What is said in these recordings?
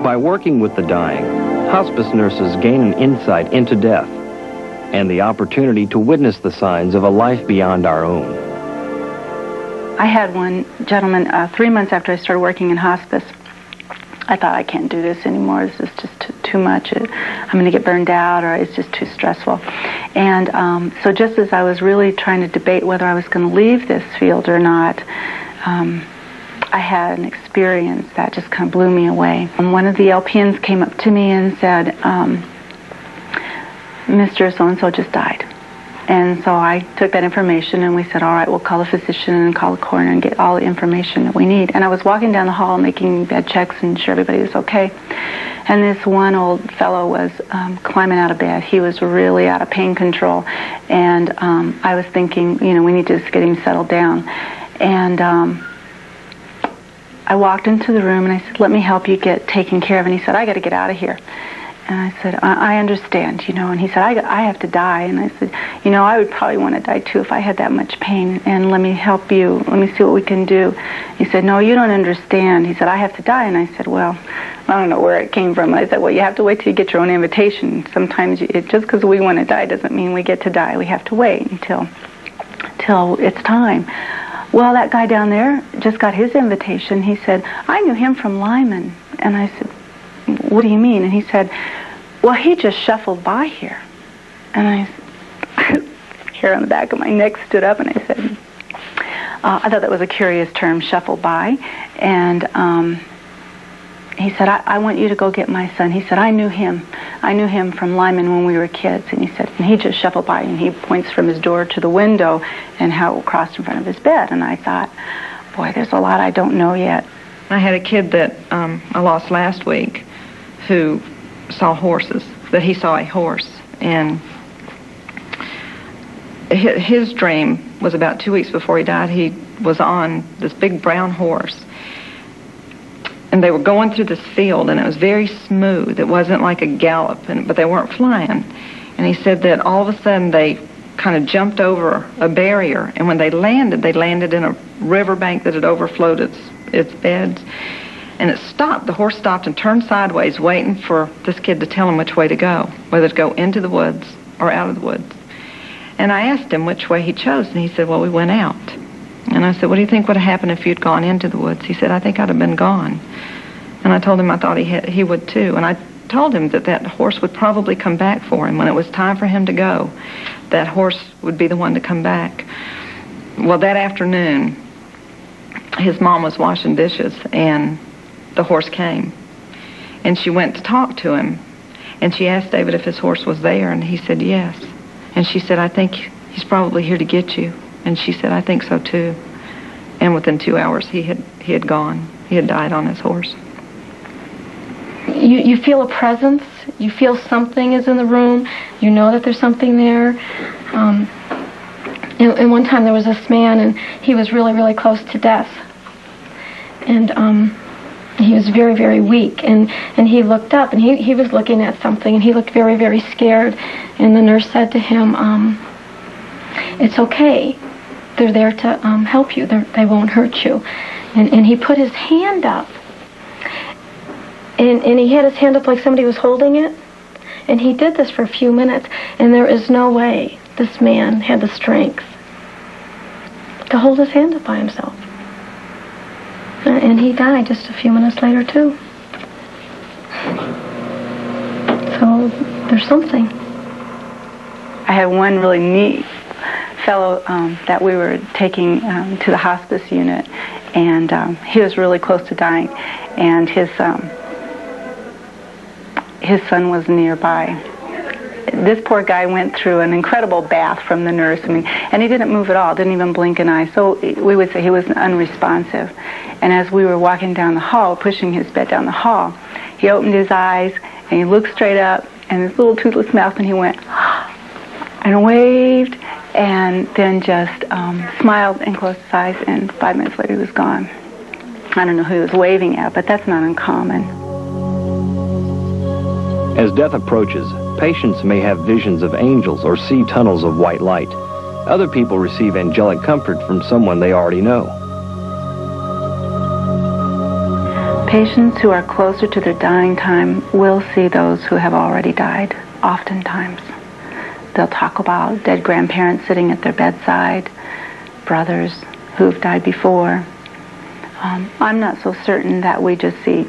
By working with the dying, hospice nurses gain an insight into death and the opportunity to witness the signs of a life beyond our own. I had one gentleman 3 months after I started working in hospice. I thought, I can't do this anymore. This is just too much. I'm going to get burned out, or it's just too stressful. And so just as I was really trying to debate whether I was going to leave this field or not, I had an experience that just kind of blew me away. And one of the LPNs came up to me and said, Mr. So-and-so just died. And so I took that information and we said, all right, we'll call a physician and call the coroner and get all the information that we need. And I was walking down the hall making bed checks and sure everybody was okay. And this one old fellow was climbing out of bed. He was really out of pain control. And I was thinking, you know, we need to just get him settled down. And I walked into the room and I said, let me help you get taken care of. And he said, I got to get out of here. And I said, I understand, you know. And he said, I have to die. And I said, you know, I would probably want to die too if I had that much pain. And let me help you. Let me see what we can do. He said, no, you don't understand. He said, I have to die. And I said, well, I don't know where it came from. And I said, well, you have to wait till you get your own invitation. Sometimes just because we want to die doesn't mean we get to die. We have to wait until it's time. Well, that guy down there just got his invitation. He said, I knew him from Lyman. And I said, what do you mean? And he said, well, he just shuffled by here. And hair on the back of my neck stood up, and I said, I thought that was a curious term, shuffle by. And he said, I want you to go get my son. He said, I knew him. I knew him from Lyman when we were kids. And he said, and he just shuffled by, and he points from his door to the window and how it crossed in front of his bed. And I thought, boy, there's a lot I don't know yet. I had a kid that I lost last week who saw horses, that he saw a horse. And his dream was about 2 weeks before he died. He was on this big brown horse. And they were going through this field, and it was very smooth. It wasn't like a gallop, but they weren't flying. And he said that all of a sudden they kind of jumped over a barrier, and when they landed in a riverbank that had overflowed its beds. And it stopped. The horse stopped and turned sideways, waiting for this kid to tell him which way to go, whether to go into the woods or out of the woods. And I asked him which way he chose, and he said, well, we went out. And I said, what do you think would have happened if you'd gone into the woods? He said, I think I'd have been gone. And I told him I thought he would too. And I told him that horse would probably come back for him. When it was time for him to go, that horse would be the one to come back. Well, that afternoon, his mom was washing dishes, and the horse came. And she went to talk to him. And she asked David if his horse was there, and he said yes. And she said, I think he's probably here to get you. And she said, I think so too. And within 2 hours, he had gone. He had died on his horse. You feel a presence. You feel something is in the room. You know that there's something there. And one time there was this man, and he was really, really close to death. And he was very, very weak. And he looked up, and he was looking at something, and he looked very, very scared. And the nurse said to him, it's okay. They're there to help you. They won't hurt you. And he put his hand up. And he had his hand up like somebody was holding it. And he did this for a few minutes. And there is no way this man had the strength to hold his hand up by himself. And he died just a few minutes later, too. So there's something. I had one really neat fellow that we were taking to the hospice unit, and he was really close to dying, and his son was nearby. This poor guy went through an incredible bath from the nurse, and he didn't move at all, didn't even blink an eye, so we would say he was unresponsive. And as we were walking down the hall, pushing his bed down the hall, he opened his eyes, and he looked straight up, and his little toothless mouth, and he went, and waved, and then just smiled and closed his eyes, and 5 minutes later he was gone. I don't know who he was waving at, but that's not uncommon. As death approaches, patients may have visions of angels or see tunnels of white light. Other people receive angelic comfort from someone they already know. Patients who are closer to their dying time will see those who have already died, oftentimes. They'll talk about dead grandparents sitting at their bedside, brothers who've died before. I'm not so certain that we just see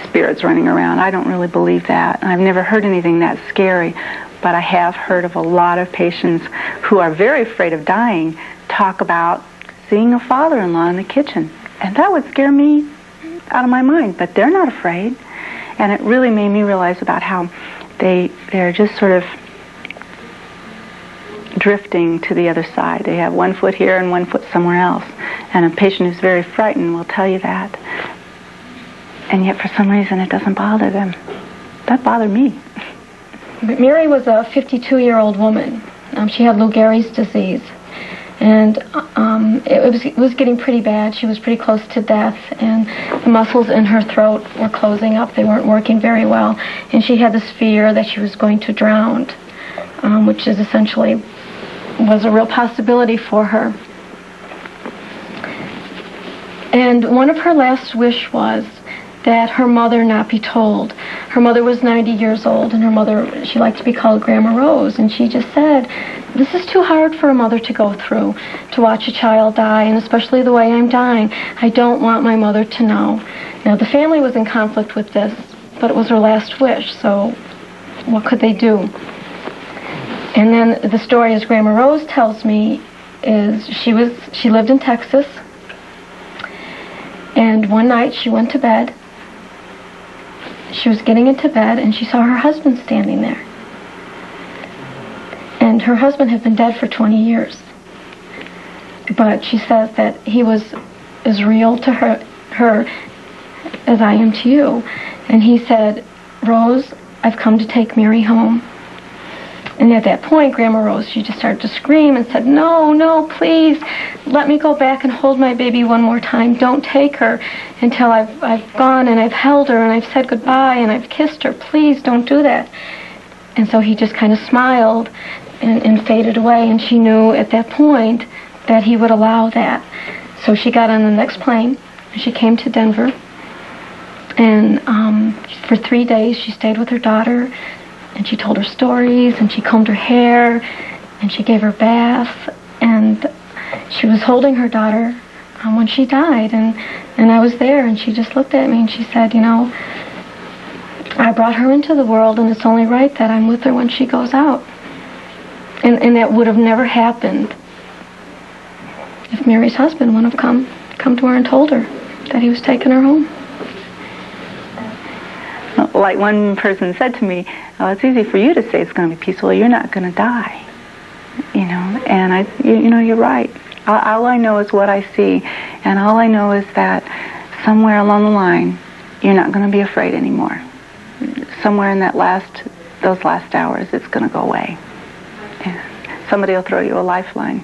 spirits running around. I don't really believe that. I've never heard anything that scary, but I have heard of a lot of patients who are very afraid of dying talk about seeing a father-in-law in the kitchen. And that would scare me out of my mind, but they're not afraid. And it really made me realize about how they're just sort of drifting to the other side. They have one foot here and one foot somewhere else. And a patient who's very frightened will tell you that. And yet for some reason it doesn't bother them. That bothered me. But Mary was a 52-year-old woman. She had Lou Gehrig's disease. And it was getting pretty bad. She was pretty close to death, and the muscles in her throat were closing up. They weren't working very well. And she had this fear that she was going to drown, which is essentially was a real possibility for her. And one of her last wish was that her mother not be told. Her mother was 90 years old, and her mother, she liked to be called Grandma Rose, and she just said, this is too hard for a mother to go through, to watch a child die, and especially the way I'm dying. I don't want my mother to know. Now, the family was in conflict with this, but it was her last wish, so what could they do? And then the story, as Grandma Rose tells me, is she lived in Texas, and one night she went to bed. She was getting into bed, and she saw her husband standing there. And her husband had been dead for 20 years. But she says that he was as real to her as I am to you. And he said, Rose, I've come to take Mary home. And at that point, Grandma Rose, she just started to scream and said, no, no, please, let me go back and hold my baby one more time. Don't take her until I've gone and I've held her and I've said goodbye and I've kissed her. Please don't do that. And so he just kind of smiled and faded away, and she knew at that point that he would allow that. So she got on the next plane, and she came to Denver, and for 3 days she stayed with her daughter, and she told her stories, and she combed her hair, and she gave her bath, and she was holding her daughter when she died, and I was there, and she just looked at me, and she said, you know, I brought her into the world, and it's only right that I'm with her when she goes out. And that would have never happened if Mary's husband wouldn't have come to her and told her that he was taking her home. Like one person said to me, oh, it's easy for you to say it's going to be peaceful. You're not going to die. You know, and you know, you're right. All I know is what I see, and all I know is that somewhere along the line, you're not going to be afraid anymore. Somewhere in those last hours, it's going to go away. Somebody will throw you a lifeline.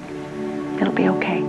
It'll be okay.